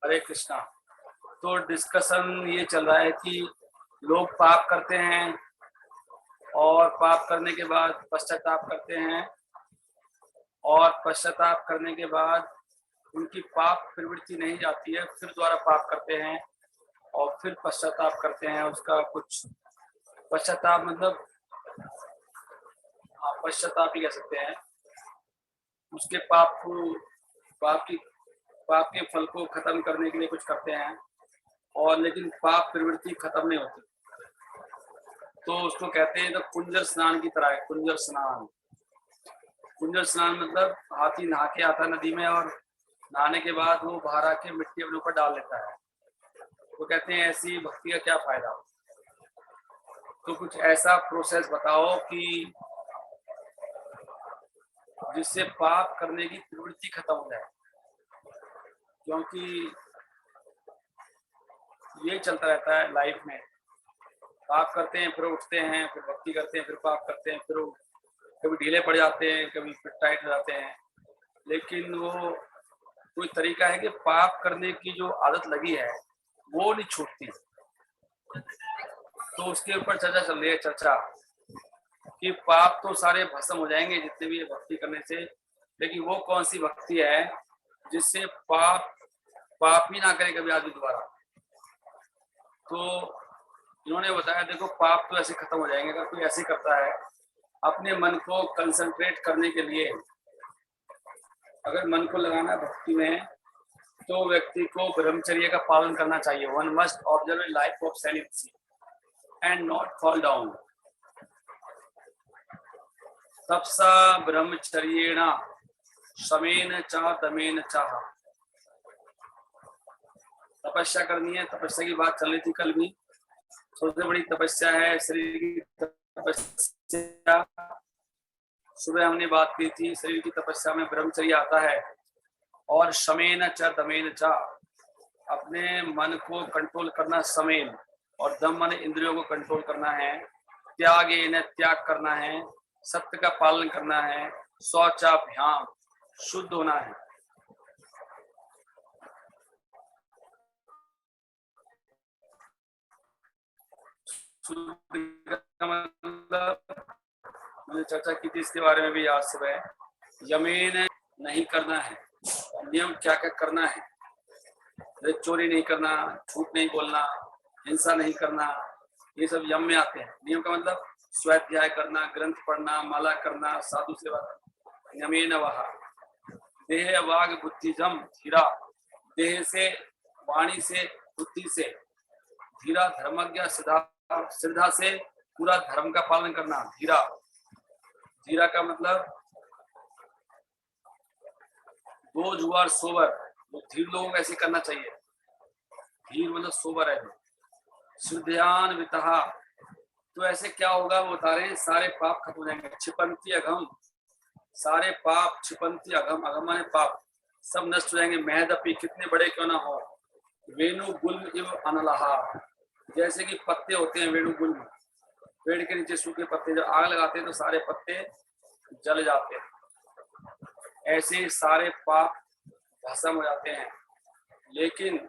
हरे कृष्णा। तो डिस्कशन ये चल रहा है कि लोग पाप करते हैं और पाप करने के बाद पश्चाताप करते हैं और पश्चाताप करने के बाद उनकी पाप प्रवृत्ति नहीं जाती है, फिर दोबारा पाप करते हैं और फिर पश्चाताप करते हैं। उसका कुछ पश्चाताप मतलब पश्चाताप ही कह सकते हैं। उसके पाप को पाप के फल को खत्म करने के लिए कुछ करते हैं और लेकिन पाप प्रवृत्ति खत्म नहीं होती, तो उसको कहते हैं तो कुंजर स्नान की तरह है। कुंजर स्नान मतलब हाथी नहा के आता नदी में और नहाने के बाद वो बाहर आके मिट्टी अपने ऊपर डाल लेता है, तो कहते हैं ऐसी भक्ति का क्या फायदा। तो कुछ ऐसा प्रोसेस बताओ कि जिससे पाप करने की प्रवृत्ति खत्म हो जाए, क्योंकि ये चलता रहता है लाइफ में। पाप करते हैं फिर उठते हैं, फिर भक्ति करते हैं, फिर पाप करते हैं, फिर कभी ढीले पड़ जाते हैं, कभी फिर टाइट हो जाते हैं। लेकिन वो कोई तरीका है कि पाप करने की जो आदत लगी है वो नहीं छूटती। तो उसके ऊपर चर्चा चल रही है, चर्चा कि पाप तो सारे भस्म हो जाएंगे जितने भी भक्ति करने से, लेकिन वो कौन सी भक्ति है जिससे पाप ही ना करे कभी आदमी दोबारा। तो इन्होंने बताया देखो पाप तो ऐसे खत्म हो जाएंगे अगर कोई ऐसे करता है। अपने मन को कंसंट्रेट करने के लिए अगर मन को लगाना भक्ति में, तो व्यक्ति को ब्रह्मचर्य का पालन करना चाहिए। One must observe a life of celibacy and not fall down. तपसा ब्रह्मचर्येण शमेन च दमेन च। तपस्या करनी है, तपस्या की बात चल रही थी कल भी। सबसे बड़ी तपस्या है शरीर की तपस्या। सुबह हमने बात की थी, शरीर की तपस्या में ब्रह्मचर्य आता है। और शमेन च दमेन च, अपने मन को कंट्रोल करना समेन, और दम मन इंद्रियों को कंट्रोल करना है। त्याग इन्हें त्याग करना है, सत्य का पालन करना है, शौचाभ्याम शुद्ध होना है। मैंने चर्चा की थी इसके बारे में भी आज सुबह। यमीन नहीं करना है, नियम क्या क्या करना है। चोरी नहीं करना, झूठ नहीं बोलना, हिंसा नहीं करना, ये सब यम में आते हैं। नियम का मतलब स्वाध्याय करना, ग्रंथ पढ़ना, माला करना, साधु सेवा करना। यमेन वह देह वाग बुद्धिजम धीरा, देह से वाणी से बुद्धि से धीरा धर्मज्ञ श्रद्धा से पूरा धर्म का पालन करना। धीरा, धीरा का मतलब दो जुआर सोबर, वो धीर लोगों को ऐसे करना चाहिए। धीर मतलब सोबर है। सुध्यान वितहा, तो ऐसे क्या होगा वो बता रहे हैं, सारे पाप खत्म हो जाएंगे। छिपंती अघम, सारे पाप छिपंती अघम, अघम माने पाप, सब नष्ट हो जाएंगे। महदपी, कितने बड़े क्यों ना हो। वेणु गुल्म इव अनलहा, जैसे कि पत्ते होते हैं वेणु गुल्म, पेड़ के नीचे सूखे पत्ते, जब आग लगाते हैं तो सारे पत्ते जल जाते हैं, ऐसे सारे पाप भस्म हो जाते हैं। लेकिन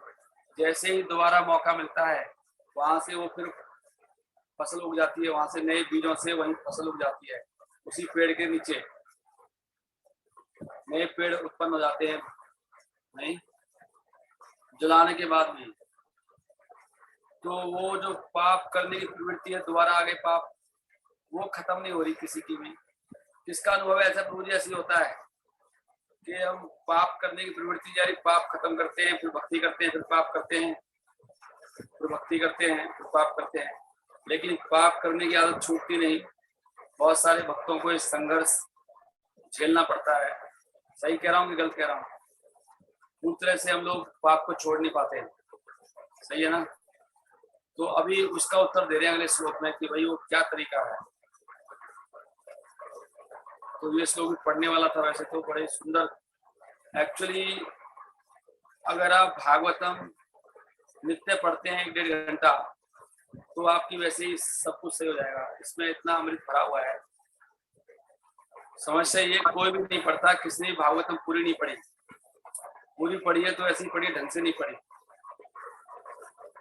जैसे ही दोबारा मौका मिलता है, वहां से वो फिर फसल उग जाती है, वहां से नए बीजों से वही फसल उग जाती है। उसी पेड़ के नीचे नए पेड़ उत्पन्न हो जाते हैं, नहीं जलाने के बाद भी। तो वो जो पाप करने की प्रवृत्ति है, दोबारा आगे पाप, वो खत्म नहीं हो रही किसी की भी। किसका अनुभव ऐसा प्रभु जी ऐसे होता है कि हम पाप करने की प्रवृत्ति जारी, पाप खत्म करते हैं, फिर भक्ति करते हैं, फिर पाप करते हैं, फिर भक्ति करते हैं, फिर पाप करते हैं, लेकिन पाप करने की आदत छूटती नहीं। बहुत सारे भक्तों को इस संघर्ष झेलना पड़ता है। सही कह रहा हूँ कि गलत कह रहा हूँ? पूरी तरह से हम लोग पाप को छोड़ नहीं पाते, सही है ना? तो अभी उसका उत्तर दे रहे हैं अगले श्लोक में कि भाई वो क्या तरीका है। तो ये श्लोक पढ़ने वाला था, वैसे तो बड़े सुंदर। एक्चुअली अगर आप भागवतम नित्य पढ़ते हैं 1.5 घंटा, तो आपकी वैसे ही सब कुछ सही हो जाएगा। इसमें इतना अमृत भरा हुआ है। समस्या ये कोई भी नहीं पढ़ता, किसने भी भागवतम पूरी नहीं पढ़ी। पूरी पढ़ी है तो ऐसी ही पढ़ी, ढंग से नहीं पढ़ी।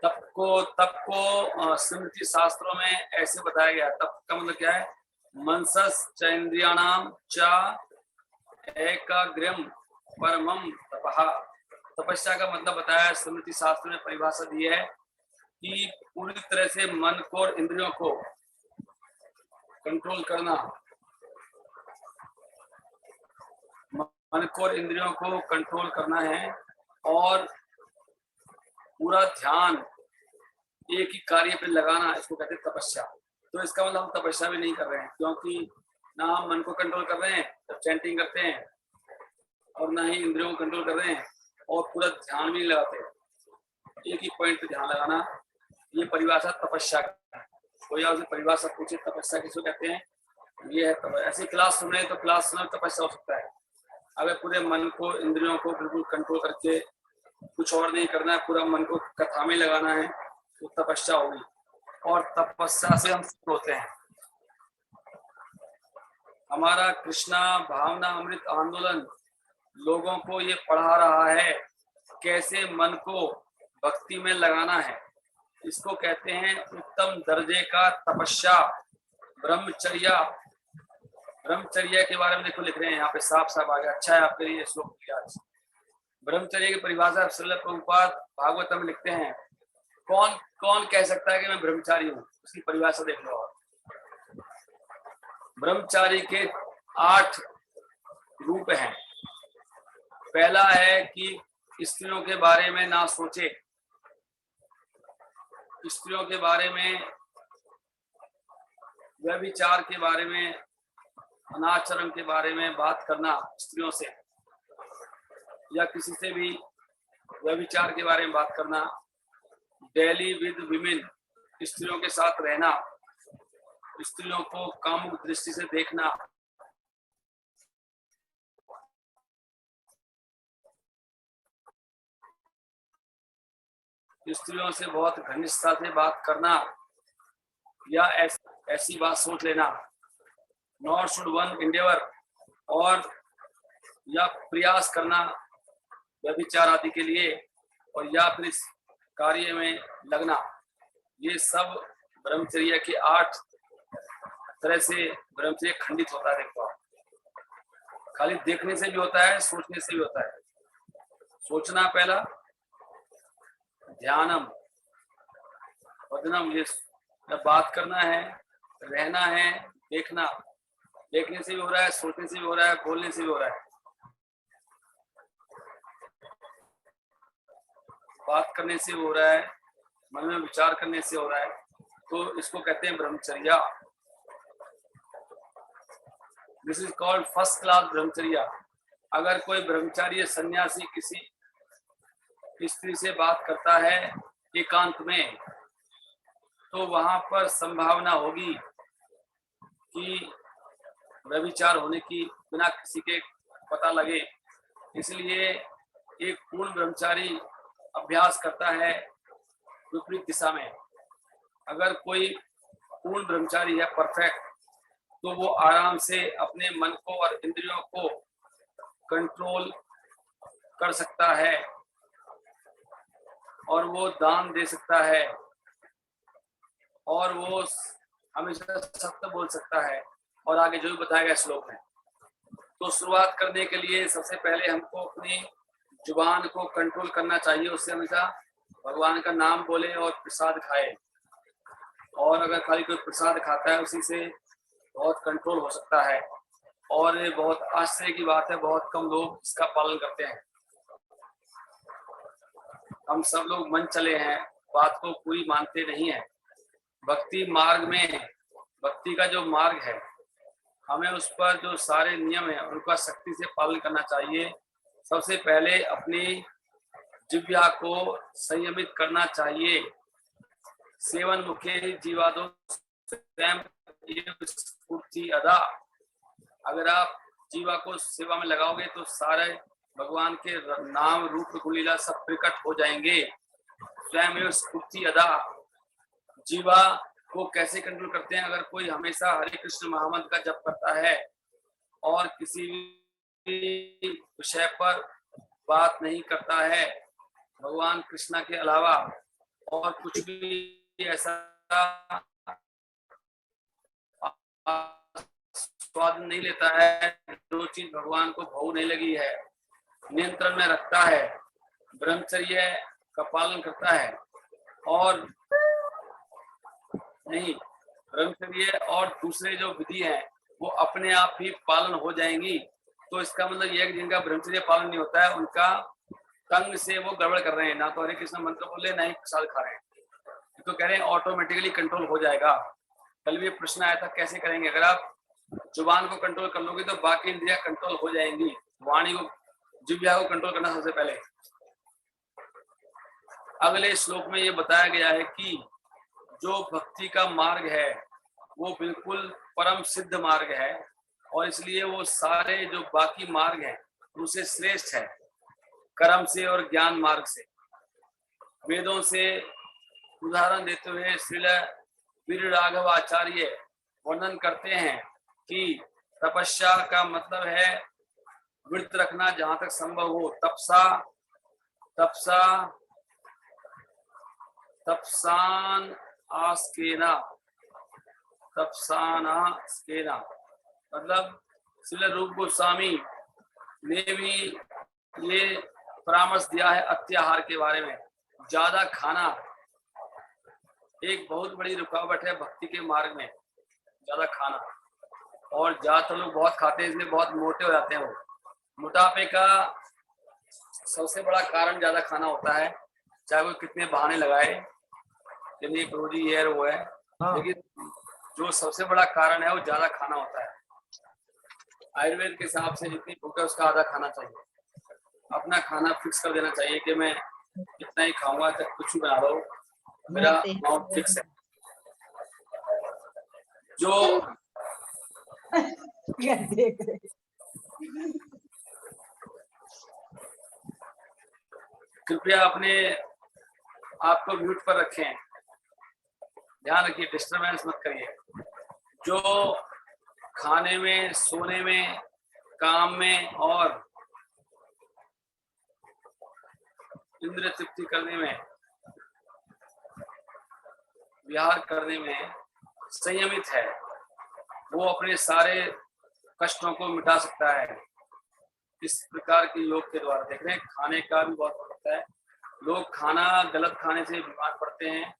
तप को स्मृति शास्त्रों में ऐसे बताया गया। तप का मतलब क्या है? मनसस चैन्द्रियाणाम च एकाग्र्यम परमम तपः। तपस्या का मतलब बताया स्मृति शास्त्र में, परिभाषा दी है कि पूरी तरह से मन को और इंद्रियों को कंट्रोल करना, मन को और इंद्रियों को कंट्रोल करना है और पूरा ध्यान एक ही कार्य पे लगाना, इसको कहते हैं तपस्या। तो इसका मतलब हम तपस्या भी नहीं कर रहे हैं, क्योंकि ना हम मन को कंट्रोल कर रहे हैं जब चैंटिंग करते हैं, और ना ही इंद्रियों को कंट्रोल कर रहे हैं, और पूरा ध्यान भी नहीं लगाते, एक ही पॉइंट पे ध्यान लगाना, ये परिभाषा तपस्या का है। कोई आपसे परिभाषा पूछे तपस्या किसको कहते हैं, ये है ऐसी क्लास सुन रहे हैं तो क्लास सुनना तपस्या हो सकता है। अगर पूरे मन को इंद्रियों को बिल्कुल कंट्रोल करके कुछ और नहीं करना है, पूरा मन को कथा में लगाना है, तो तपस्या होगी। और तपस्या से हम सिद्ध होते हैं। हमारा कृष्णा भावना अमृत आंदोलन लोगों को ये पढ़ा रहा है कैसे मन को भक्ति में लगाना है। इसको कहते हैं उत्तम दर्जे का तपस्या, ब्रह्मचर्या। ब्रह्मचर्या के बारे में देखो लिख रहे हैं यहाँ पे, साफ साफ आ गया। अच्छा है आपके लिए श्लोक लिया। ब्रह्मचर्य की परिभाषा श्रील प्रभुपाद भागवतम में लिखते हैं। कौन कौन कह सकता है कि मैं ब्रह्मचारी हूँ? उसकी परिभाषा देख लो। ब्रह्मचारी के 8 रूप हैं। पहला है कि स्त्रियों के बारे में ना सोचे, स्त्रियों के बारे में, व्यभिचार के बारे में, अनाचरण के बारे में बात करना स्त्रियों से, या किसी से भी व्यभिचार के बारे में बात करना, डेली विद विमेन, स्त्रियों के साथ रहना, स्त्रियों को कामुक दृष्टि से देखना, स्त्रियों से बहुत घनिष्ठता से बात करना, या ऐसी बात सोच लेना, नॉट शुड वन इंडेवर, और या प्रयास करना व्यभिचार आदि के लिए, और या फिर इस कार्य में लगना। ये सब ब्रह्मचर्य के 8 तरह से ब्रह्मचर्य खंडित होता है। देखो, खाली देखने से भी होता है, सोचने से भी होता है। सोचना पहला, ध्यानम, वदनम, ये बात करना है, रहना है, देखना, देखने से भी हो रहा है, सोचने से भी हो रहा है, बोलने से भी हो रहा है, बात करने से हो रहा है, मन में विचार करने से हो रहा है। तो इसको कहते हैं brahmacharya. This is called first class brahmacharya. अगर कोई ब्रह्मचारी सन्यासी किसी स्त्री से बात करता है एकांत में, तो वहां पर संभावना होगी कि व्यभिचार होने की बिना किसी के पता लगे। इसलिए एक पूर्ण ब्रह्मचारी अभ्यास करता है विपरीत दिशा में। अगर कोई पूर्ण ब्रह्मचारी है परफेक्ट, तो वो आराम से अपने मन को और इंद्रियों को कंट्रोल कर सकता है, और वो दान दे सकता है, और वो हमेशा सत्य बोल सकता है, और आगे जो भी बताया गया श्लोक में। तो शुरुआत करने के लिए सबसे पहले हमको अपनी जुबान को कंट्रोल करना चाहिए। उससे हमेशा भगवान का नाम बोले और प्रसाद खाए। और अगर खाली कोई प्रसाद खाता है, उसी से बहुत कंट्रोल हो सकता है। और ये बहुत आश्चर्य की बात है, बहुत कम लोग इसका पालन करते हैं। हम सब लोग मन चले हैं, बात को पूरी मानते नहीं है। भक्ति मार्ग में, भक्ति का जो मार्ग है, हमें उस पर जो सारे नियम है उनका सख्ती से पालन करना चाहिए। सबसे पहले अपनी जिह्वा को संयमित करना चाहिए। सेवन मुखे जीवादो स्वयं स्फूर्ति अदा। अगर आप जीवा को सेवा में लगाओगे तो सारे भगवान के नाम रूप गुणलीला सब प्रकट हो जाएंगे। स्वयं स्फूर्ति अदा। जीवा को कैसे कंट्रोल करते हैं? अगर कोई हमेशा हरे कृष्ण महामंत्र का जप करता है और किसी भी विषय पर बात नहीं करता है भगवान कृष्णा के अलावा और कुछ भी ऐसा स्वाद नहीं लेता है, जो चीज भगवान को भोग नहीं लगी है, नियंत्रण में रखता है, ब्रह्मचर्य का पालन करता है और नहीं ब्रह्मचर्य और दूसरे जो विधि है वो अपने आप ही पालन हो जाएंगी। तो इसका मतलब यह है कि जिनका ब्रह्मचर्य पालन नहीं होता है उनका तंग से वो गड़बड़ कर रहे हैं, ना तो हरे कृष्ण मंत्र बोले ना ही प्रसाद खा रहे हैं, तो कह रहे हैं ऑटोमेटिकली कंट्रोल हो जाएगा। कल भी प्रश्न आया था कैसे करेंगे, अगर आप जुबान को कंट्रोल कर लोगे तो बाकी इंद्रियां कंट्रोल हो जाएंगी। वाणी को, जिह्वा को कंट्रोल करना सबसे पहले। अगले श्लोक में ये बताया गया है कि जो भक्ति का मार्ग है वो बिल्कुल परम सिद्ध मार्ग है और इसलिए वो सारे जो बाकी मार्ग हैं उनसे श्रेष्ठ है, कर्म से और ज्ञान मार्ग से। वेदों से उदाहरण देते हुए श्रील वीर राघव आचार्य वर्णन करते हैं कि तपस्या का मतलब है व्रत रखना जहां तक संभव हो, तपसान आस्केना, मतलब श्रील रूप गोस्वामी ने भी ये परामर्श दिया है अत्याहार के बारे में। ज्यादा खाना एक बहुत बड़ी रुकावट है भक्ति के मार्ग में, ज्यादा खाना, और ज्यादातर लोग बहुत खाते हैं इसलिए बहुत मोटे हो जाते हैं। वो मोटापे का सबसे बड़ा कारण ज्यादा खाना होता है, चाहे वो कितने बहाने लगाए कि नहीं प्रभु जी ये वो है, लेकिन जो सबसे बड़ा कारण है वो ज्यादा खाना होता है। आयुर्वेद के हिसाब से जितनी भूख है उसका आधा खाना चाहिए। अपना खाना फिक्स कर देना चाहिए कि मैं इतना ही खाऊंगा, चाहे कुछ भी बना दो, मेरा अमाउंट फिक्स है। जो कृपया अपने आप को म्यूट पर रखें, ध्यान रखिए, डिस्टरबेंस मत करिए। जो खाने में, सोने में, काम में और इंद्रिय तृप्ति करने में, विहार करने में संयमित है वो अपने सारे कष्टों को मिटा सकता है। इस प्रकार के योग के द्वारा देख रहे हैं, खाने का भी बहुत होता है। लोग खाना गलत खाने से बीमार पड़ते हैं,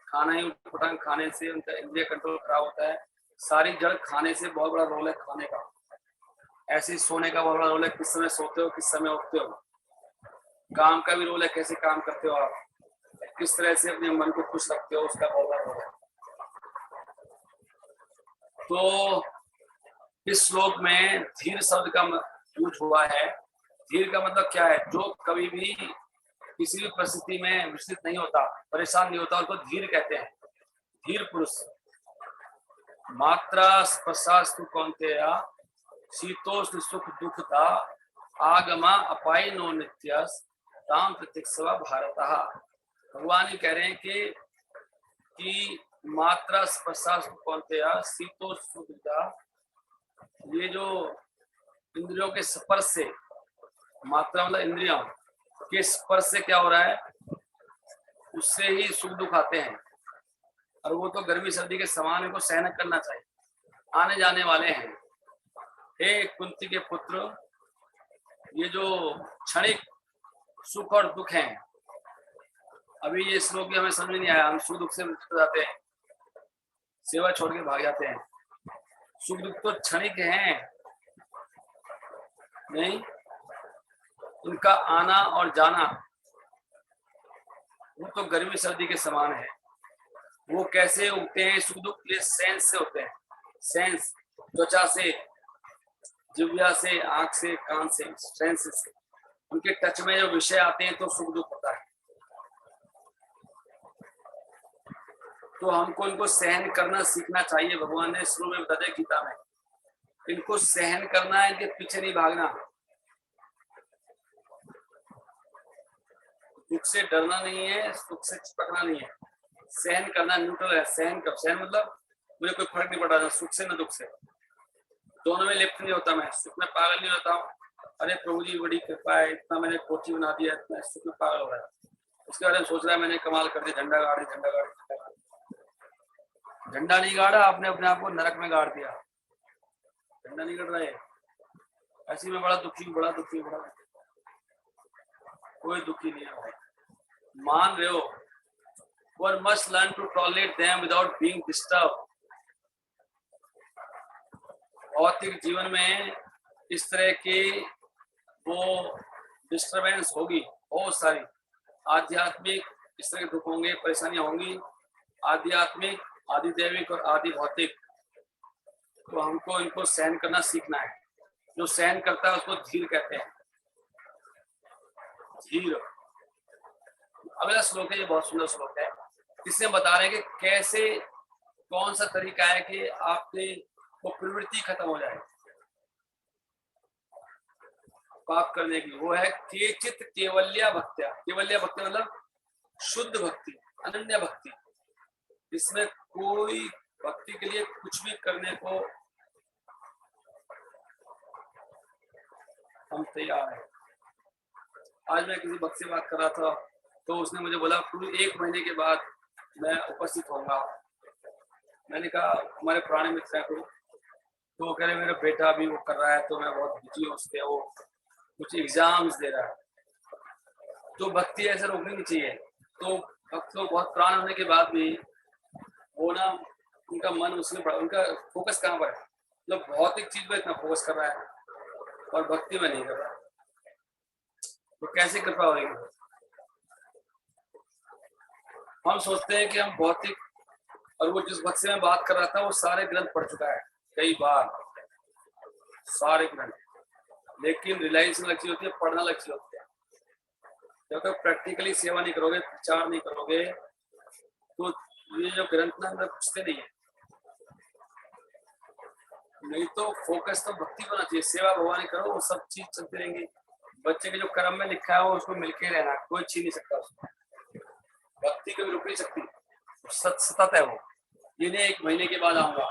खाना ही उटपटांग खाने से उनका इंद्रिय कंट्रोल खराब होता है। सारी जड़ खाने से बहुत बड़ा रोल है खाने का। ऐसे ही सोने का बहुत बड़ा रोल है, किस समय सोते हो, किस समय उठते हो। काम का भी रोल है, कैसे काम करते हो आप, किस तरह से अपने मन को खुश रखते हो, उसका बहुत बड़ा रोल है। तो इस श्लोक में धीर शब्द का यूज हुआ है। धीर का मतलब क्या है, जो कभी भी किसी भी परिस्थिति में विचलित नहीं होता, परेशान नहीं होता, उनको धीर कहते हैं, धीर पुरुष। मात्रा स्पर्शास्तु कौन्तेय शीतोष्ण सुख दुखदा आगमा अपाई नो नित्यस ताम प्रतीक्षवा भारतः। भगवान ही कह रहे हैं कि मात्रा स्पर्शास्तु कौन्तेय शीतोष्ण सुख दुखदा, ये जो इंद्रियों के स्पर्श से, मात्रा मतलब इंद्रियों के स्पर्श से क्या हो रहा है, उससे ही सुख दुख आते हैं। और वो तो गर्मी सर्दी के समान इनको सहन करना चाहिए, आने जाने वाले हैं। हे कुंती के पुत्र, ये जो क्षणिक सुख और दुख हैं, अभी ये श्लोक हमें समझ नहीं आया, हम सुख दुख से विचलित जाते हैं, सेवा छोड़ के भाग जाते हैं। सुख दुख तो क्षणिक हैं, नहीं, उनका आना और जाना वो तो गर्मी सर्दी के समान है। वो कैसे उगते हैं सुख दुख, ये सेंस से होते हैं। सेंस, त्वचा से, जिह्वा से, आंख से, कान से, सेंस से, उनके टच में जो विषय आते हैं तो सुख दुख होता है। तो हमको इनको सहन करना सीखना चाहिए। भगवान ने शुरू में बता दिया गीता में, इनको सहन करना है, इनके पीछे नहीं भागना। दुख से डरना नहीं है, सुख से चिपकना नहीं है, सहन करना न्यूट्रल है। सहन कब, सहन मतलब मुझे कोई फर्क नहीं पड़ रहा, सुख से ना दुख से, दोनों में लिप्त नहीं होता मैं, सुख में पागल नहीं होता हूँ, अरे प्रभु जी बड़ी कृपा है, इतना मैंने कोठी बना दिया, इतना इससे पागल हो रहा है। उसके बारे में सोच रहा है मैंने कमाल कर दिया, झंडा गाड़ी झंडा गाड़ी झंडा गाड़ी। झंडा नहीं गाड़ा आपने, अपने आप को नरक में गाड़ दिया। झंडा नहीं गड़ रहा है। ऐसी में बड़ा दुखी बड़ा दुखी बड़ा दुखी। कोई दुखी नहीं है भाई, मान रहे हो। One must learn to tolerate them without being disturbed. भौतिक जीवन में इस तरह की वो डिस्टरबेंस होगी बहुत सारी। आध्यात्मिक इस तरह के दुख होंगे, परेशानियां होंगी, आध्यात्मिक, आदि दैविक और आदि भौतिक। तो हमको इनको सहन करना सीखना है। जो सहन करता है उसको धीर कहते हैं, धीर। अगला श्लोक है, ये बहुत सुंदर श्लोक है। इसमें बता रहे हैं कि कैसे, कौन सा तरीका है कि आपकी वो प्रवृत्ति खत्म हो जाए पाप करने की। वो है केचित केवल्या भक्त्या। केवल्या भक्ति मतलब शुद्ध भक्ति, अनन्य भक्ति, इसमें कोई भक्ति के लिए कुछ भी करने को हम तैयार है। आज मैं किसी भक्त से बात कर रहा था तो उसने मुझे बोला पूरी 1 महीने के बाद मैं उपस्थित होऊंगा। मैंने कहा हमारे पुराने मित्र हैं तो वो कह रहे मेरा बेटा भी वो कर रहा है तो मैं बहुत बिजी हूँ उसके, वो कुछ एग्जाम्स दे रहा है। तो भक्ति ऐसे रोकनी नहीं चाहिए। तो भक्त लोग बहुत प्राण होने के बाद भी वो ना, उनका मन उसमें पड़ा, उनका फोकस कहाँ पर है, मतलब भौतिक चीज पर इतना फोकस कर रहा है और भक्ति में नहीं कर रहा। तो कैसे कृपा होगी? हम सोचते हैं कि हम भौतिक, और वो जिस भक्त से मैं बात कर रहा था वो सारे ग्रंथ पढ़ चुका है कई बार, सारे ग्रंथ। लेकिन रियलाइजेशन अलग चीज होती है, पढ़ना अलग चीज होती है। जब तक प्रैक्टिकली सेवा नहीं करोगे, प्रचार नहीं करोगे, तो ये जो ग्रंथ ना अंदर घुसते नहीं है। नहीं तो फोकस तो भक्ति होना चाहिए, सेवा भगवान करो, वो सब चीज चलती रहेंगी। बच्चे के जो कर्म में लिखा है वो उसको मिलके रहना, कोई छीन नहीं सकता उसको। भक्ति कभी रुक नहीं सकती, सतत है वो। ये नहीं 1 महीने के बाद आऊंगा,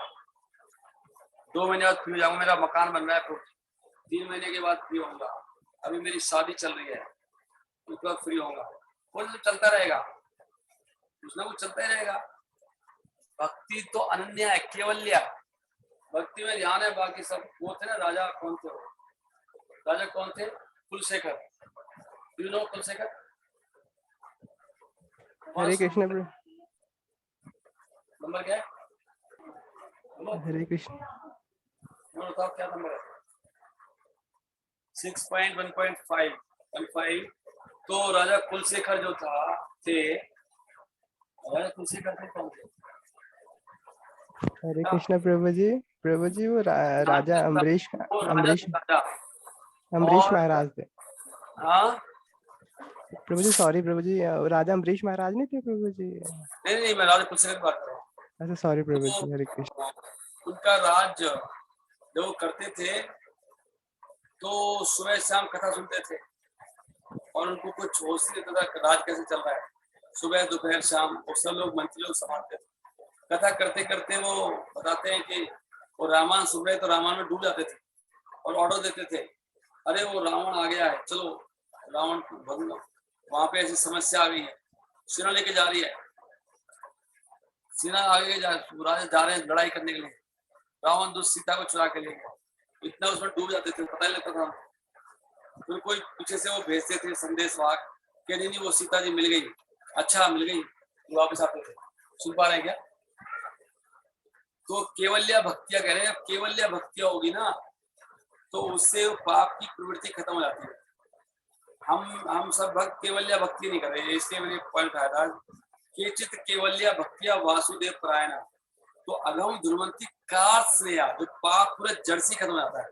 2 महीने बाद फ्री हो जाऊंगा, मेरा मकान बन रहा है, 3 महीने के बाद फ्री होऊंगा, अभी मेरी शादी चल रही है उसके बाद फ्री होऊंगा। वो तो चलता रहेगा, कुछ ना कुछ चलता ही रहेगा। भक्ति तो अनन्या है, केवल्या। भक्ति में ध्यान है, बाकी सब। वो थे ना राजा, कौन थे? राजा कौन थे? Kulashekhara. You know Kulashekhara? Hare Krishna bro. Number क्या है? हरे कृष्ण। बताओ क्या नंबर है? 6.1.5 तो राजा कुलशेखर जो थे, राजा कुलशेखर थे कौन थे? हरे कृष्ण प्रभु जी। प्रभु जी वो राजा अम्बरीश महाराज थे। हाँ प्रभु जी सॉरी प्रभु जी, राजा अम्बरीश महाराज नहीं थे प्रभु जी? नहीं, मैं राजा कुलशेखर की बात कर रहा हूँ। अच्छा सॉरी प्रभु जी, हरे कृष्ण। उनका राज जो करते थे तो सुबह शाम कथा सुनते थे और उनको कुछ होश नहीं देता था राज कैसे चल रहा है। सुबह दोपहर शाम वो सब लोग मंत्री लोग संभालते थे। कथा करते करते वो बताते हैं कि वो रामायण सुन रहे तो रामायण में डूब जाते थे और ऑर्डर देते थे, अरे वो रावण आ गया है, चलो रावण को भग लो, वहां पे ऐसी समस्या आ गई है, सेना लेके जा रही है, सेना आगे राजा जा रहे हैं लड़ाई करने के लिए, रावण दूत सीता को चुरा के ले गया। इतना उसमें डूब जाते थे, पता ही लगता था। फिर कोई पीछे से वो भेजते थे संदेश वाहक कि नहीं वो सीता जी मिल गई, अच्छा मिल गई, वापस आते थे। सुन पा रहे हैं क्या? तो केवल्या भक्तिया कह रहे हैं, केवल्या भक्तिया होगी ना तो उससे पाप की प्रवृत्ति खत्म हो जाती है। हम सब भक्त केवल्या भक्ति नहीं कर रहे, इसलिए मैंने पॉइंट आया था केचित केवल्या भक्तिया वासुदेव परायणा। तो अगम ध्रुवंती कार से जो पाप पूरे जड़ से खत्म हो जाता है,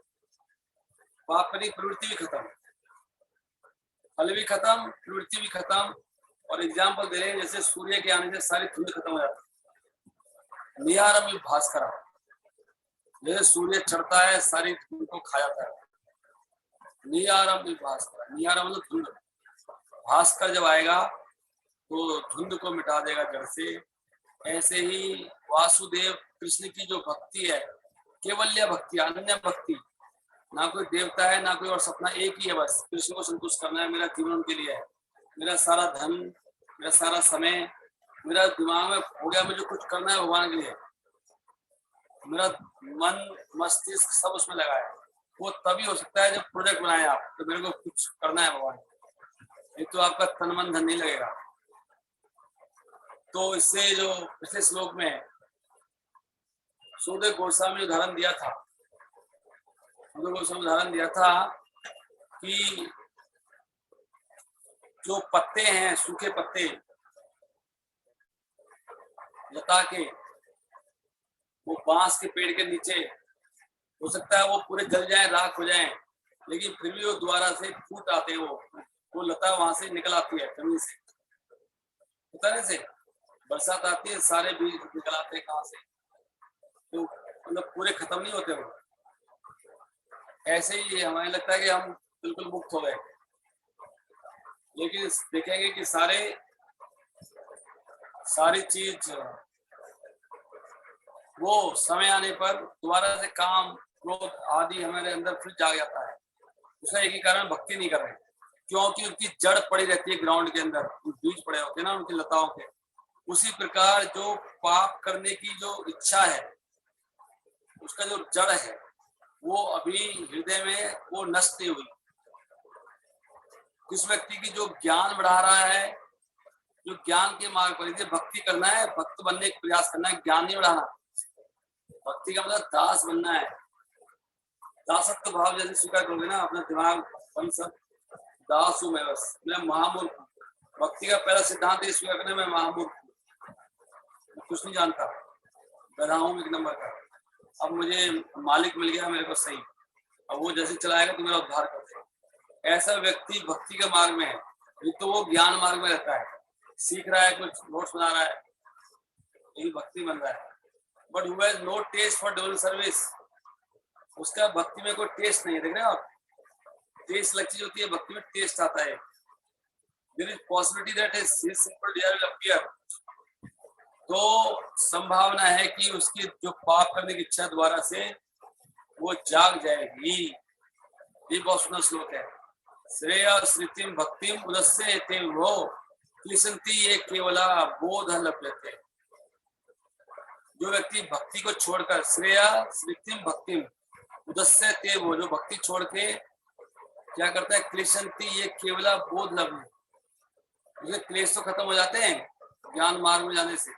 पाप करने की प्रवृत्ति भी खत्म, फल भी खत्म, प्रवृत्ति भी खत्म। और एग्जाम्पल दे रहे हैं जैसे सूर्य के आने से सारी धुंध खत्म हो जाती है। निहारम भास्कर, जैसे सूर्य चढ़ता है सारी धुंध को खा जाता है। निहारम भास्कर, निहारम मतलब धुंध। भास्कर जब आएगा तो धुंध को मिटा देगा जड़ से। ऐसे ही वासुदेव कृष्ण की जो भक्ति है, केवल्य भक्ति, अनन्य भक्ति, ना कोई देवता है ना कोई और सपना, एक ही है बस, कृष्ण को संतुष्ट करना है। मेरा जीवन उनके लिए है। मेरा सारा धन, मेरा सारा समय, मेरा दिमाग में हो गया, मुझे कुछ करना है भगवान के लिए, मेरा मन मस्तिष्क सब उसमें लगा है। वो तभी हो सकता है जब प्रोजेक्ट बनाए आप, तो मेरे को कुछ करना है भगवान, नहीं तो आपका तन मन धन नहीं लगेगा। तो इससे जो पिछले श्लोक में सुखदेव गोस्वामी ने उदाहरण दिया था, सुखदेव गोस्वामी उदाहरण दिया था कि जो पत्ते हैं, सूखे पत्ते लता के, वो बांस के पेड़ के नीचे हो सकता है वो पूरे जल जाएं, राख हो जाएं, लेकिन फिर भी वो दोबारा से फूट आते हैं। वो लता वहां से निकल आती है जमीन से, होता है से बरसात आती है, सारे बीज निकल आते हैं कहाँ से, तो मतलब पूरे खत्म नहीं होते वो। ऐसे ही हमें लगता है कि हम बिल्कुल मुक्त हो गए, लेकिन देखेंगे कि सारी चीज वो समय आने पर दोबारा से काम, क्रोध आदि हमारे अंदर फिर जाग जाता है। उसका एक ही कारण, भक्ति नहीं कर रहे, क्योंकि उनकी जड़ पड़ी रहती है ग्राउंड के अंदर, बीज पड़े होते हैं ना उनकी लताओं के। उसी प्रकार जो पाप करने की जो इच्छा है, उसका जो जड़ है, वो अभी हृदय में वो नष्ट नहीं हुई। किस व्यक्ति की जो ज्ञान बढ़ा रहा है, जो ज्ञान के मार्ग पर भक्ति करना है, भक्त बनने का प्रयास करना है, ज्ञान नहीं बढ़ाना। भक्ति का मतलब दास बनना है। दासत्व भाव जैसे स्वीकार करोगे ना, अपना दिमाग हम सब दास हूं मैं, बस मैं महामूर्ख हूँ। भक्ति का पहला सिद्धांत ये स्वीकार करना, मैं महामूर्ख हूँ, कुछ नहीं जानता, गधा हूँ एक नंबर का। अब मुझे मालिक मिल गया मेरे को सही, अब वो जैसे चलाएगा तो मेरा उद्धार कर देगा। ऐसा व्यक्ति भक्ति के मार्ग में है। तो वो ज्ञान मार्ग में रहता है, सीख रहा है, कुछ नोट्स बना रहा है, यही भक्ति बन रहा है। But who has no taste for doing service, उसका भक्ति में कोई टेस्ट नहीं है। देख रहे हो आप, टेस्ट लग चीज होती है, भक्ति में टेस्ट आता है। There is possibility that his simple desire will appear. तो संभावना है कि उसकी जो पाप करने की इच्छा दोबारा से वो जाग जाएगी। ये बहुत सुंदर श्लोक है। श्रेय श्रुतिम भक्तिम उदस्य ते वो क्लिशंति ये केवला बोध लभ्यते। जो व्यक्ति भक्ति को छोड़कर, श्रेय श्रुतिम भक्तिम उदस्य ते वो, जो भक्ति छोड़ के क्या करता है, क्लिशंति ये केवला बोध लभ्य, उसके क्लेश तो खत्म हो जाते हैं ज्ञान मार्ग में जाने से,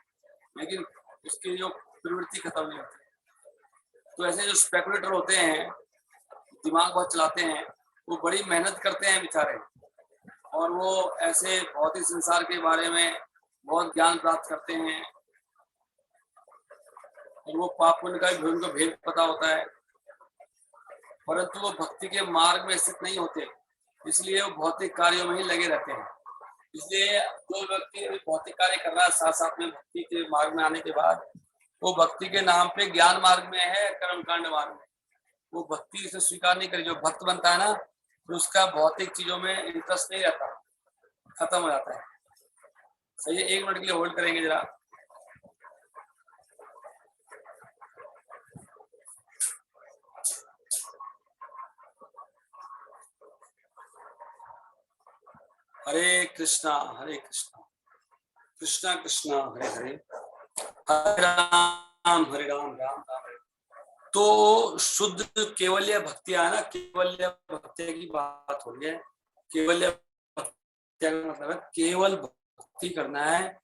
लेकिन उसकी जो प्रवृत्ति खत्म नहीं होती। तो ऐसे जो स्पेकुलेटर होते हैं, दिमाग बहुत चलाते हैं, वो बड़ी मेहनत करते हैं बेचारे, और वो ऐसे भौतिक संसार के बारे में बहुत ज्ञान प्राप्त करते हैं, और वो पाप पुण्य का भी उनको भेद पता होता है, परंतु वो भक्ति के मार्ग में स्थित नहीं होते, इसलिए वो भौतिक कार्यों में ही लगे रहते हैं। इसलिए जो व्यक्ति भौतिक कार्य कर रहा है, साथ साथ में भक्ति के मार्ग में आने के बाद, वो भक्ति के नाम पे ज्ञान मार्ग में है, कर्म कांड मार्ग में, वो भक्ति से स्वीकार नहीं करे। जो भक्त बनता है ना, तो उसका भौतिक चीजों में इंटरेस्ट नहीं रहता, खत्म हो जाता है। सही है, 1 मिनट के लिए होल्ड करेंगे जरा। हरे कृष्णा कृष्णा कृष्णा हरे हरे, हरे राम राम राम हरे। तो शुद्ध केवल्य भक्तिया है ना, केवल्य भक्ति की बात हो रही है। केवल्य भक्ति का मतलब है केवल भक्ति करना है,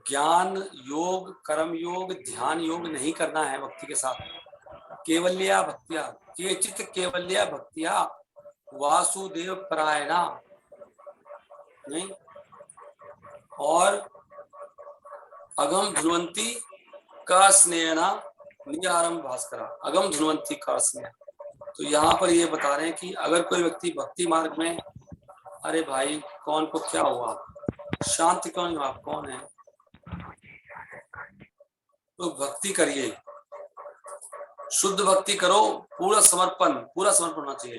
ज्ञान योग, कर्म योग, ध्यान योग नहीं करना है भक्ति के साथ। केवल्य भक्तिया, केचित केवल्य भक्तिया वासुदेव परायणा नहीं, और अगम धुनवंती का स्नेहना निजारम भास्करा, अगम धुनवंती का स्नेह। तो यहाँ पर ये बता रहे हैं कि अगर कोई व्यक्ति भक्ति मार्ग में, अरे भाई कौन को क्या हुआ, शांति क्यों नहीं हुआ, कौन है, तो भक्ति करिए, शुद्ध भक्ति करो, पूरा समर्पण होना चाहिए,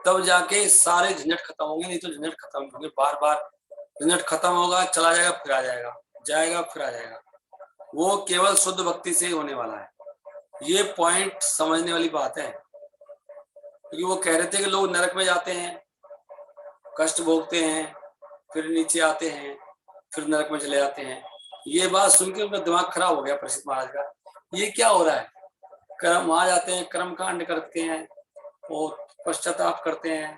तब जाके सारे झंझट खत्म होंगे। नहीं तो झंझट खत्म होंगे, बार बार झंझट खत्म होगा, चला जाएगा फिर आ जाएगा, जाएगा फिर आ जाएगा। वो केवल शुद्ध भक्ति से ही होने वाला है। ये पॉइंट समझने वाली बात है। क्योंकि वो कह रहे थे कि लोग नरक में जाते हैं, कष्ट भोगते हैं, फिर नीचे आते हैं, फिर नरक में चले जाते हैं। ये बात सुन के उनका दिमाग खराब हो गया परीक्षित महाराज का, ये क्या हो रहा है। कर्म वहां जाते हैं, कर्म कांड करते हैं और पश्चाताप करते हैं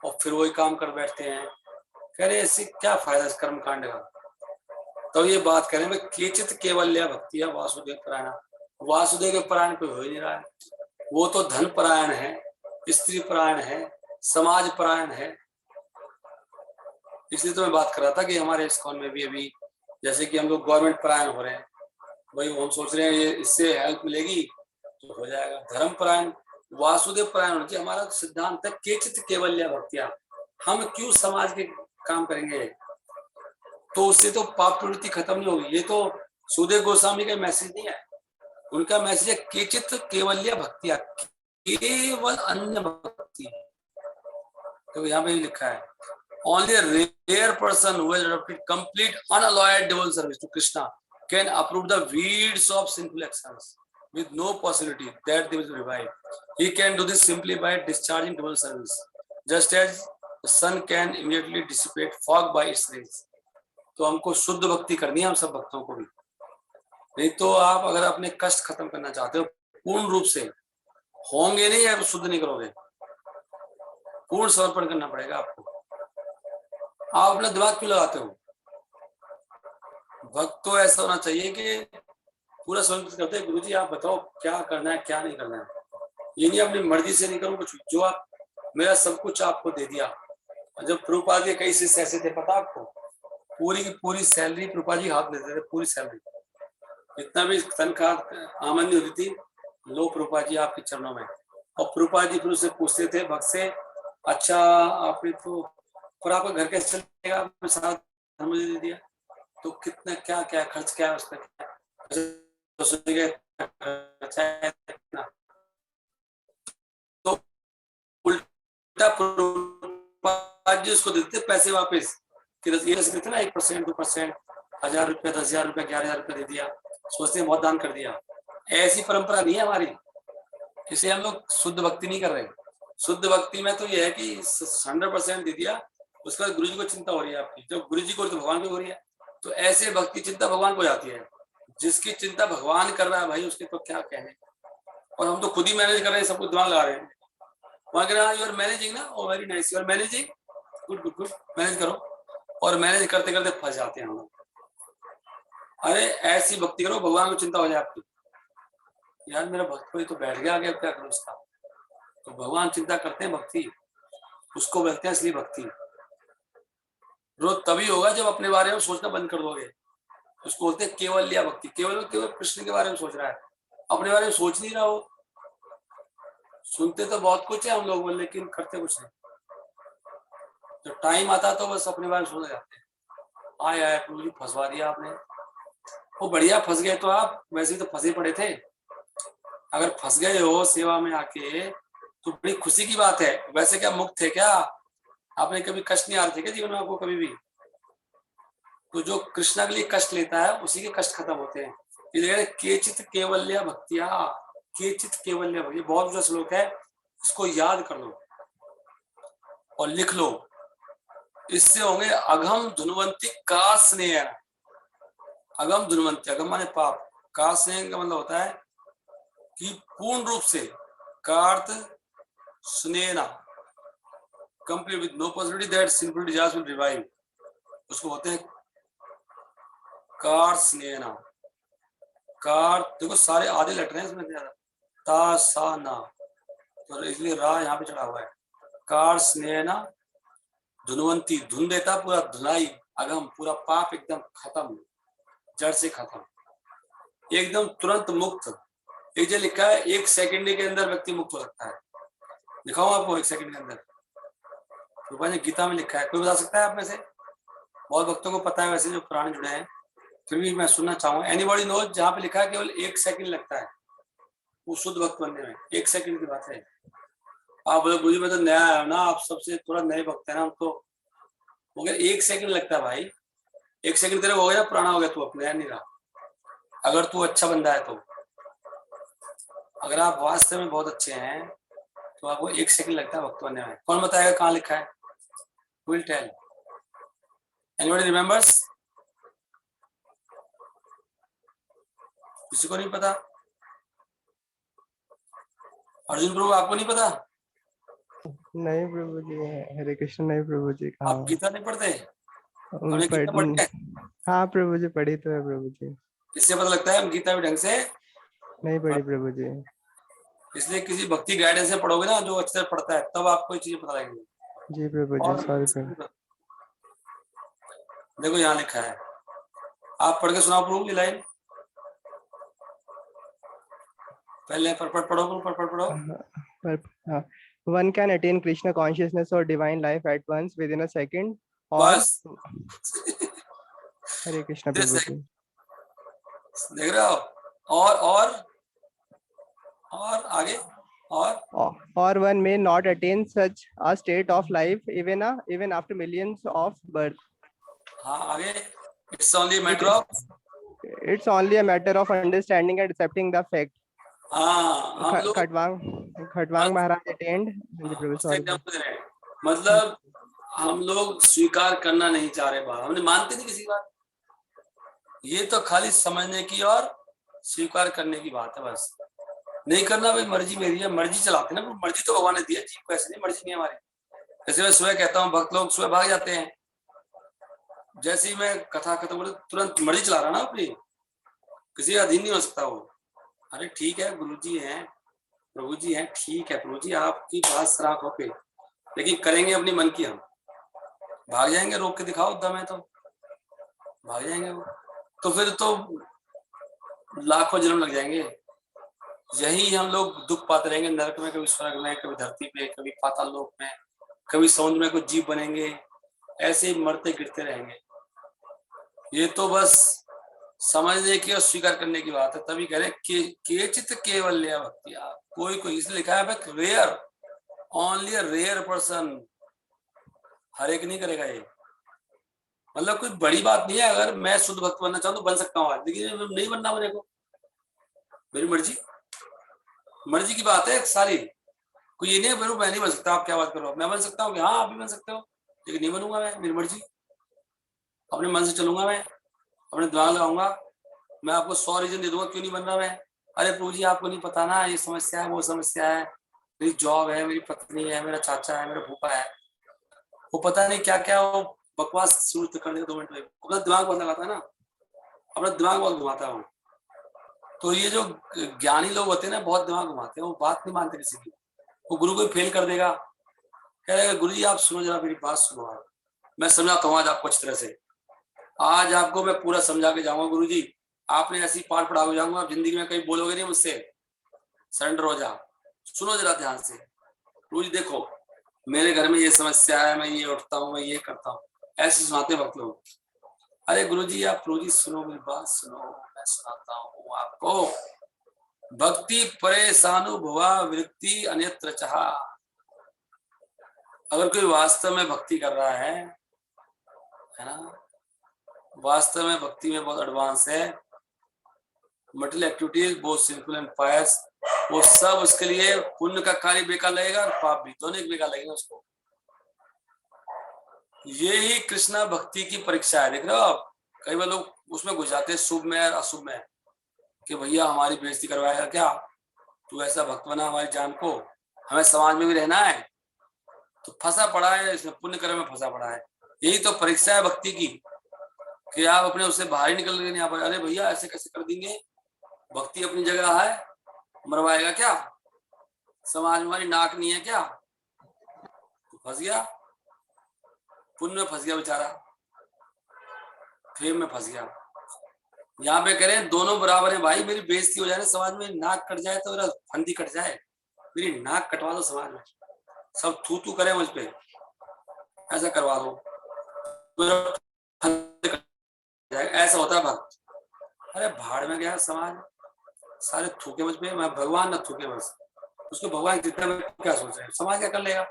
और फिर वही काम कर बैठते हैं। कह रहे इससे क्या फायदा इस कर्म कांड का। तो ये बात करें मैं केचित केवल्य भक्तिया वासुदेव परायण। वासुदेव के परायण कोई हो ही नहीं रहा है। वो तो धन परायण है, स्त्री परायण है, समाज परायण है। इसलिए तो मैं बात कर रहा था कि हमारे इस्कॉन में भी अभी जैसे कि हम लोग गवर्नमेंट परायण हो रहे हैं, वही हम सोच रहे हैं ये इससे हेल्प मिलेगी तो हो जाएगा। धर्म परायण, वासुदेव परायण होना चाहिए। हमारा सिद्धांत है केचित केवल्य भक्तिया। हम क्यों समाज के काम करेंगे, तो उससे तो पाप प्रवृत्ति खत्म नहीं होगी। ये तो सुखदेव गोस्वामी का मैसेज नहीं है, उनका मैसेज है केचित केवल्य भक्तिया, केवल अन्य भक्ति। तो यहाँ पे लिखा है only a rare person who has adopted complete unalloyed devotional service to Krishna can uproot the weeds of sinful actions with no possibility that they will revive. He can do this simply by discharging devotional service, just as the sun can immediately dissipate fog by its rays. तो हमको शुद्ध भक्ति करनी है, हम सब भक्तों को भी। नहीं तो आप अगर अपने कष्ट खत्म करना चाहते हो पूर्ण रूप से, होंगे नहीं या शुद्ध नहीं करोगे, पूर्ण समर्पण करना पड़ेगा आपको। आप अपना दिमाग क्यों लगाते हो। भक्त तो ऐसा होना चाहिए कि पूरा समर्पित करते हैं, गुरुजी आप बताओ क्या करना है क्या नहीं करना है। ये नहीं अपनी मर्जी से नहीं करूँ कुछ, जो आप मेरा सब कुछ आपको दे दिया। जब प्रभुपाद के कई शिष्य ऐसे थे पता आपको, पूरी की पूरी सैलरी प्रभुपाद जी हाथ देते थे, पूरी सैलरी, जितना भी तनख्वाह आमदनी होती थी, लो प्रभुपाद जी आपके चरणों में। और प्रभुपाद जी फिर उससे पूछते थे भक्त से, अच्छा आपने तो पर आपका घर कैसे चलेगा, आपने सारा धन मुझे दे दिया, तो कितना क्या क्या खर्च क्या है उसका, तो उल्टा प्रभुपाद जी उसको देते पैसे वापस कि ये देते ना 1%, 2%, 1000 रुपया, 10,000 रुपया, 11,000 रुपया दे दिया, सोचते हैं बहुत दान कर दिया। ऐसी परंपरा नहीं है हमारी, इसलिए हम लोग शुद्ध भक्ति नहीं कर रहे। शुद्ध भक्ति में तो ये है कि 100% दे दिया, उसके बाद गुरु जी को चिंता हो रही है आपकी, जब गुरु जी को तो भगवान को हो रही है। तो ऐसे भक्ति चिंता भगवान को जाती है। जिसकी चिंता भगवान कर रहा है भाई उसके तो क्या कहने। और हम तो खुद ही मैनेज कर रहे हैं, सब कुछ दिमाग लगा रहे हैं। वहां कह रहा है यू आर मैनेजिंग ना, oh very nice, you are managing, good good good, manage करो। और मैनेज करते करते फंस जाते हैं हम लोग। अरे ऐसी भक्ति करो भगवान को चिंता हो जाए आपकी, यार मेरा भक्त कोई तो बैठ गया, आगे क्या करूं उसका। तो भगवान चिंता करते हैं, भक्ति उसको बोलते हैं असली भक्ति। रोज तभी होगा जब अपने बारे में सोचना बंद कर दोगे, उसको बोलते हैं केवल्य भक्ति। केवल केवल कृष्ण के बारे में सोच रहा है, अपने बारे में सोच नहीं रहा हो। सुनते तो बहुत कुछ है हम लोग लेकिन करते कुछ नहीं। जब टाइम आता तो बस अपने बारे में सोच जाते हैं, आए आए प्रभु जी फंसवा दिया आपने। वो बढ़िया फंस गए तो आप, वैसे तो फंसे पड़े थे। अगर फंस गए हो सेवा में आके तो बड़ी खुशी की बात है। वैसे क्या मुक्त थे क्या, आपने कभी कष्ट नहीं आ रहे थे क्या जीवन में आपको कभी भी। तो जो कृष्णा के लिए कष्ट लेता है उसी के कष्ट खत्म होते हैं। इसलिए केचित केवल्य भक्तिया, केचित केवल्य भक्ति बहुत ऊंचा श्लोक है, इसको याद कर लो और लिख लो। इससे होंगे अघम धुनवंती का स्नेह। अगम धुनवंती, अगम माने पाप, का स्नेह का मतलब होता है कि पूर्ण रूप से, कार्त स्नेह complete with no possibility that simple desires will revive, उसको होते हैं कार स्नेह। कार देखो सारे आधे लेटर हैं इसमें, ता सा ना, तो इसलिए रा यहाँ पे चढ़ा हुआ है। कार स्नेह धुनवंती, धुन देता पूरा धुलाई, अगम पूरा पाप एकदम खत्म, जड़ से खत्म, एकदम तुरंत मुक्त। एक जगह लिखा है 1 सेकंड के अंदर व्यक्ति मुक्त हो सकता है। दिखाऊं आपको 1 सेकंड के अंदर, प्रभुपाद ने गीता में लिखा है। कोई बता सकता है आप में से? बहुत भक्तों को पता है वैसे जो पुराने जुड़े हैं, फिर भी मैं सुनना चाहूंगा। एनीबॉडी नो जहाँ पे लिखा है केवल 1 सेकंड लगता है वो शुद्ध भक्त बनने में, 1 सेकंड की बात है। आप बोले गुरु जी मैं तो नया आया ना, आप सबसे थोड़ा नए भक्त है ना, हम तो मगर 1 सेकंड लगता है भाई। 1 सेकंड तेरे हो गया पुराना हो गया, तू अपने नहीं रहा। अगर तू अच्छा बंदा है तो, अगर आप वास्तव में बहुत अच्छे हैं तो आपको 1 सेकंड लगता है भक्त बनने में। कौन बताएगा कहाँ लिखा है? Will tell. Anybody remembers? किसी को नहीं पता? अर्जुन प्रभु आपको नहीं पता? नहीं प्रभु जी, हरे कृष्ण, नहीं प्रभु जी, कहाँ? आप गीता नहीं पढ़ते? हमने पढ़ गीता पढ़ी है? हाँ प्रभु जी, पढ़ी तो है प्रभु जी। इससे पता लगता है हम गीता भी ढंग से नहीं पढ़ी प्रभु जी। इसलिए किसी भक्ति गाइडेंस से पढ़ोगे ना, जो अच्छे से पढ़ता है, तब आपको ये चीजें पता लगेंगी। जी प्रभु जी, और सॉरी प्रभु। देखो यहाँ लिखा है, आप पढ़ के सुनाओ प्रभु की लाइन। पहले परपट पढ़ो, परपट पढ़ो। One can attain Krishna consciousness or divine life at once within a second, or बस हरे कृष्ण प्रभु जी। देख रहे हो? और आगे or one may not attain such a state of life even after millions of birth. हाँ आगे, it's only a matter of, it's only a matter of understanding and accepting the fact. हाँ हम लोग खटवांग महाराज अटेंड। मतलब हम लोग स्वीकार करना नहीं चाह रहे बात, हमने मानते नहीं किसी बात। ये तो खाली समझने की और स्वीकार करने की बात है बस। नहीं करना भाई, मर्जी मेरी है, मर्जी चलाते ना, मर्जी तो भगवान ने दी है, जीव को ऐसे नहीं मर्जी नहीं हमारी। जैसे मैं सुबह कहता हूँ, भक्त लोग सुबह भाग जाते हैं, जैसे ही मैं कथा खत्म करूँ तुरंत मर्जी चला रहा ना अपनी, किसी का अधीन नहीं हो सकता वो। अरे ठीक है गुरु जी हैं, प्रभु जी हैं, ठीक है प्रभु जी आपकी बात सराख हो पे, लेकिन करेंगे अपनी मन की हम। भाग जाएंगे, रोक के दिखाओ दम है तो भाग जाएंगे वो, तो फिर तो लाखों जन्म लग जाएंगे। यही हम लोग दुख पाते रहेंगे, नरक में, कभी स्वर्ग में, कभी धरती पे, कभी पाताल लोक में, कभी समुद्र में कुछ जीव बनेंगे, ऐसे ही मरते गिरते रहेंगे। ये तो बस समझने की और स्वीकार करने की बात है। तभी कह रहे केचित केवल्य भक्तिया, कोई इसलिए लिखा है rare, only a rare person, हर एक नहीं करेगा ये। मतलब कोई बड़ी बात नहीं है, अगर मैं शुद्ध भक्त बनना चाहूँ तो बन सकता हूँ आज, लेकिन नहीं बनना मेरे को, मेरी मर्जी की बात है सारी। कोई ये नहीं मैं नहीं बन सकता, आप क्या बात करो, मैं बन सकता हूँ, हाँ आप भी बन सकते हो, लेकिन नहीं बनूंगा मैं, मेरी मर्जी। अपने मन से चलूंगा मैं, अपने दिमाग लगाऊंगा, मैं आपको 100 रीजन दे दूंगा क्यों नहीं बन रहा मैं। अरे प्रभु जी आपको नहीं पता ना, ये समस्या है, वो समस्या है, मेरी जॉब है, मेरी पत्नी है, मेरा चाचा है, मेरा फूफा है, वो पता नहीं क्या क्या वो बकवास शुरू कर देगा 2 मिनट में। अपना दिमाग बहुत लगाता है ना, अपना दिमाग बहुत घुमाता है वो। तो ये जो ज्ञानी लोग होते हैं ना, बहुत दिमाग घुमाते हैं, वो बात नहीं मानते किसी की। वो गुरु को फेल कर देगा, कह रहेगा गुरु जी आप सुनो जरा मेरी बात सुनो, आप मैं समझाता हूँ आज आपको अच्छी तरह से, आज आपको मैं पूरा समझा के जाऊंगा गुरु जी, आपने ऐसी पाठ पढ़ा के जाऊंगा, आप जिंदगी में कहीं बोलोगे नहीं मुझसे, सरेंडर हो जा, सुनो जरा ध्यान से। गुरु जी देखो मेरे घर में ये समस्या है, मैं ये उठता हूँ, मैं ये करता हूँ, ऐसे सुनाते वक्त लोग। अरे गुरु जी आप प्रभु जी सुनो मेरी बात सुनो, मैं सुनाता हूँ आपको। भक्ति परेशानुभवा वृत्ति अन्यत्र चाहा। अगर कोई वास्तव में भक्ति कर रहा है ना, वास्तव में भक्ति में बहुत एडवांस है, मटेरियल एक्टिविटीज बहुत सिंपल एंड पायस, वो सब उसके लिए पुण्य का कार्य बेकार लगेगा और पाप भी दोनों एक बेकार लगेगा उसको। ये ही कृष्णा भक्ति की परीक्षा है। देख रहे हो आप, कई बार लोग उसमें घुस जाते हैं शुभ में और अशुभ में, कि भैया हमारी बेइज्जती करवाएगा क्या, तू ऐसा भक्त बना हमारी जान को, हमें समाज में भी रहना है, तो फंसा पड़ा है इसमें, पुण्य कर्म में फंसा पड़ा है। यही तो परीक्षा है भक्ति की, कि आप अपने उससे बाहर ही निकल नहीं आ पाए। अरे भैया ऐसे कैसे कर देंगे, भक्ति अपनी जगह है, मरवाएगा क्या, समाज में हमारी नाक नहीं है क्या, तो फंस गया, पुण्य में फंस गया बेचारा, फेम में फंस गया। यहाँ पे कह रहे हैं दोनों बराबर है भाई, मेरी बेइज्जती हो जाए समाज में, नाक कट जाए तो मेरा फंदी कट जाए, मेरी नाक कटवा दो समाज में, सब थू थू करे मुझ पे, ऐसा करवा दो, ऐसा होता है भक्त। अरे भाड़ में गया समाज, सारे थूके मुझ पे, मैं भगवान न थूके बस, उसको भगवान जितना क्या सोच रहे हैं, समाज क्या कर लेगा,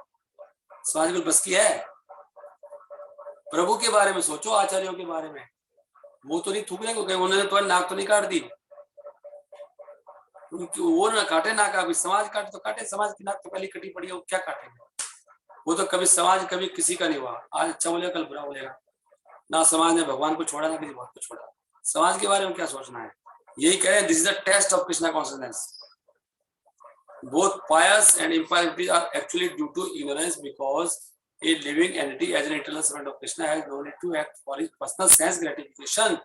समाज को बस की है। प्रभु के बारे में सोचो, आचार्यों के बारे में, वो तो नहीं थूक रहे, क्योंकि उन्होंने तो नाक तो नहीं काट दी, क्योंकि वो ना काटे ना का, समाज काटे तो काटे, समाज की नाक तो पहले कटी पड़ी है, वो क्या काटेगा? वो तो कभी समाज कभी किसी का नहीं हुआ, आज अच्छा बोलेगा कल बुरा बोलेगा। ना समाज ने भगवान को छोड़ा ना किसी भक्त को छोड़ा। समाज के बारे में क्या सोचना है? यही कह रहे हैं, this is the taste of Krishna consciousness. Both pious and impiety are actually due to ignorance, because a living entity as an eternal servant of Krishna has no need to act for his personal sense gratification.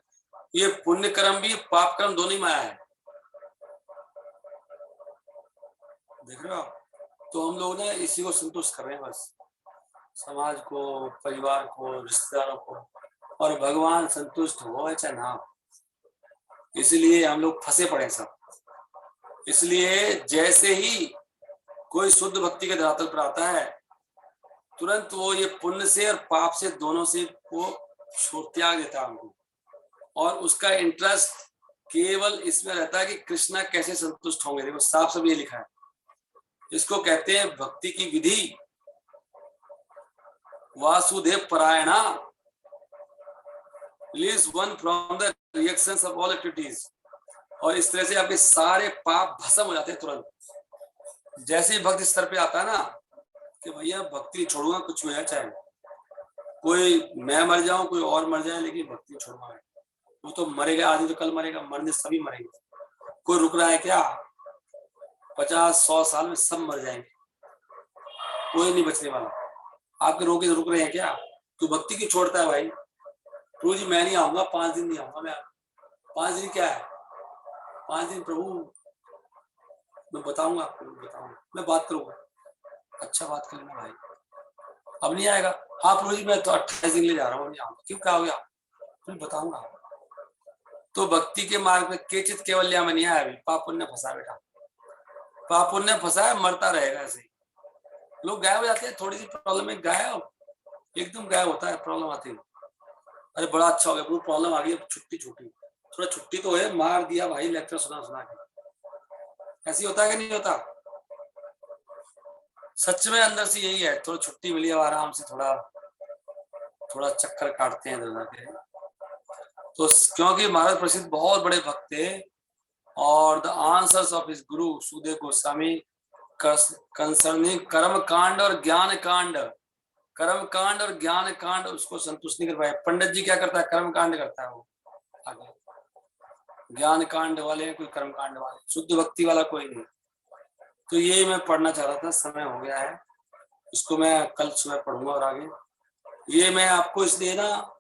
ये पुण्य कर्म भी पाप कर्म दोनों ही माया है, देख रहे हो आप? तो हम लोग ना इसी को संतुष्ट कर रहे हैं बस, समाज को, परिवार को, रिश्तेदारों को, और भगवान संतुष्ट हो चाहे ना, इसलिए हम लोग फंसे पड़े सब। इसलिए जैसे ही कोई शुद्ध भक्ति के धरातल पर आता है, तुरंत वो ये पुण्य से और पाप से दोनों से वो त्याग देता है हमको, और उसका इंटरेस्ट केवल इसमें रहता है कि कृष्णा कैसे संतुष्ट होंगे। देखो साफ सब ये लिखा है, इसको कहते हैं भक्ति की विधि वासुदेव परायणा, release one from the reactions of all activities. और इस तरह से आपके सारे पाप भस्म हो जाते हैं तुरंत। जैसे ही भक्ति स्तर पे आता है ना कि भैया भक्ति छोड़ूंगा, कुछ भी है, चाहे कोई मैं मर जाऊं, कोई और मर जाए, लेकिन भक्ति छोड़ूंगा। वो तो मरेगा, आदमी तो कल मरेगा, मरने सभी मरेंगे। कोई रुक रहा है क्या? 50-100 साल में सब मर जाएंगे, कोई नहीं बचने वाला। आपके रोके रुक रहे हैं क्या? तू भक्ति की छोड़ता है भाई? प्रभु जी मैं नहीं आऊंगा, 5 दिन नहीं आऊंगा मैं। 5 दिन क्या है? 5 दिन प्रभु मैं बताऊंगा आपको, मैं बात करूंगा। अच्छा बात कर लेना भाई, अब नहीं आएगा। हाँ प्रभु जी मैं तो 28 दिन ले जा रहा हूँ, नहीं आऊंगा। क्यों, क्या हो गया? मैं बताऊंगा। तो भक्ति के मार्ग में केचित केवल्या में नहीं आया अभी, पाप पुण्य फंसा बेटा, पाप पुण्य फंसा है, मरता रहेगा ऐसे ही। लोग गायब हो जाते हैं, थोड़ी सी प्रॉब्लम में गायब, एकदम गायब होता है, प्रॉब्लम आती है। अरे बड़ा अच्छा हो गया, प्रॉब्लम आ गई, छुट्टी थोड़ा छुट्टी तो है, मार दिया भाई लेक्चर सुना के। ऐसी होता है कि नहीं होता? सच में अंदर से यही है, थोड़ा छुट्टी मिली है, आराम से थोड़ा चक्कर काटते हैं इधर के। तो क्योंकि महाराज प्रसिद्ध बहुत बड़े भक्त थे, और the answers of his Guru Sukhdev Goswami concerning कर्म कांड और ज्ञान कांड, कर्म कांड और ज्ञान कांड उसको संतुष्ट नहीं कर पाए। पंडित जी क्या करता है? कर्म कांड करता है, वो आगे ज्ञान कांड वाले कोई, कर्म कांड वाले, शुद्ध भक्ति वाला कोई नहीं। तो ये मैं पढ़ना चाह रहा था, समय हो गया है, इसको मैं कल सुबह पढ़ूंगा। और आगे ये मैं आपको इसलिए ना,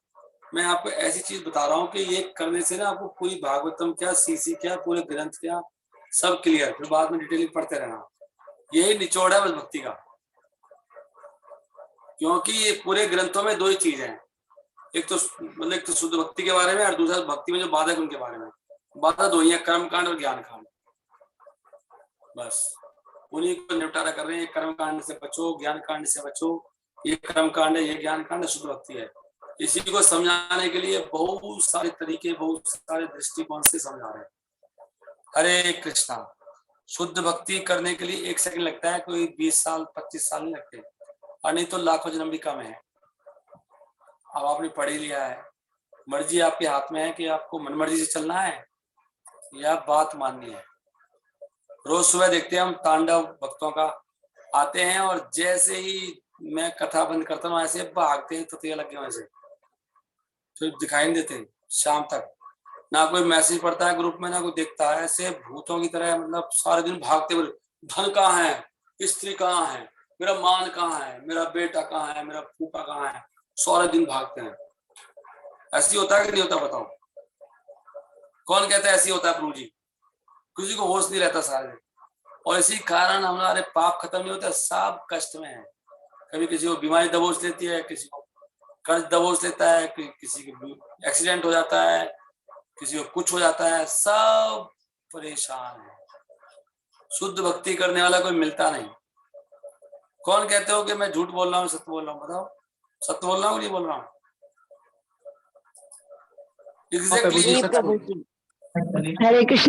मैं आपको ऐसी चीज बता रहा हूँ कि ये करने से ना आपको पूरी भागवतम क्या, सीसी क्या, पूरे ग्रंथ क्या, सब क्लियर, फिर बाद में डिटेलिंग पढ़ते रहना। यही निचोड़ है बस भक्ति का, क्योंकि ये पूरे ग्रंथों में 2 ही चीज है, एक तो मतलब एक तो शुद्ध भक्ति के बारे में, और दूसरा भक्ति में जो बाधक उनके बारे में। बाधा 2 ही है, कर्म कांड और ज्ञान कांड, बस उन्हीं को निपटारा कर रहे हैं। कर्म कांड से बचो, ज्ञान कांड से बचो, ये कर्म कांड है, ये ज्ञान कांड है, शुद्ध भक्ति है। इसी को समझाने के लिए बहुत सारे तरीके, बहुत सारे दृष्टिकोण से समझा रहे हैं। हरे कृष्णा। शुद्ध भक्ति करने के लिए 1 सेकंड लगता है, कोई 20 साल 25 साल नहीं लगते, और नहीं तो लाखों जन्म भी कम है। अब आपने पढ़ ही लिया है, मर्जी आपके हाथ में है कि आपको मनमर्जी से चलना है या बात माननी है। रोज सुबह देखते हैं हम तांडव भक्तों का, आते हैं और जैसे ही मैं कथा बंद करता हूँ ऐसे भागते हैं, ततिया लगे हुए से, फिर दिखाई नहीं देते शाम तक। ना कोई मैसेज पढ़ता है ग्रुप में, ना कोई देखता है, ऐसे भूतों की तरह, मतलब सारे दिन भागते हुए। धन कहाँ है, स्त्री कहाँ है, मेरा मान कहाँ है, मेरा बेटा कहाँ है, मेरा फूफा कहाँ है, सारे दिन भागते हैं। ऐसी होता है कि नहीं होता बताओ? कौन कहता है ऐसी होता है? प्रभु जी, किसी को होश नहीं रहता सारे दिन, और इसी कारण हमारे पाप खत्म नहीं होता, सब कष्ट में है। कभी किसी को बीमारी दबोच लेती है, किसी को कर्ज दबोच लेता है, किसी को एक्सीडेंट हो जाता है, किसी को कुछ हो जाता है, सब परेशान है। शुद्ध भक्ति करने वाला कोई मिलता नहीं। कौन कहते हो कि मैं झूठ बोल रहा हूँ, सत्य बोल रहा हूँ? बताओ, सत्य बोल रहा हूँ नहीं बोल रहा हूँ? एग्जैक्टली। हरे कृष्ण।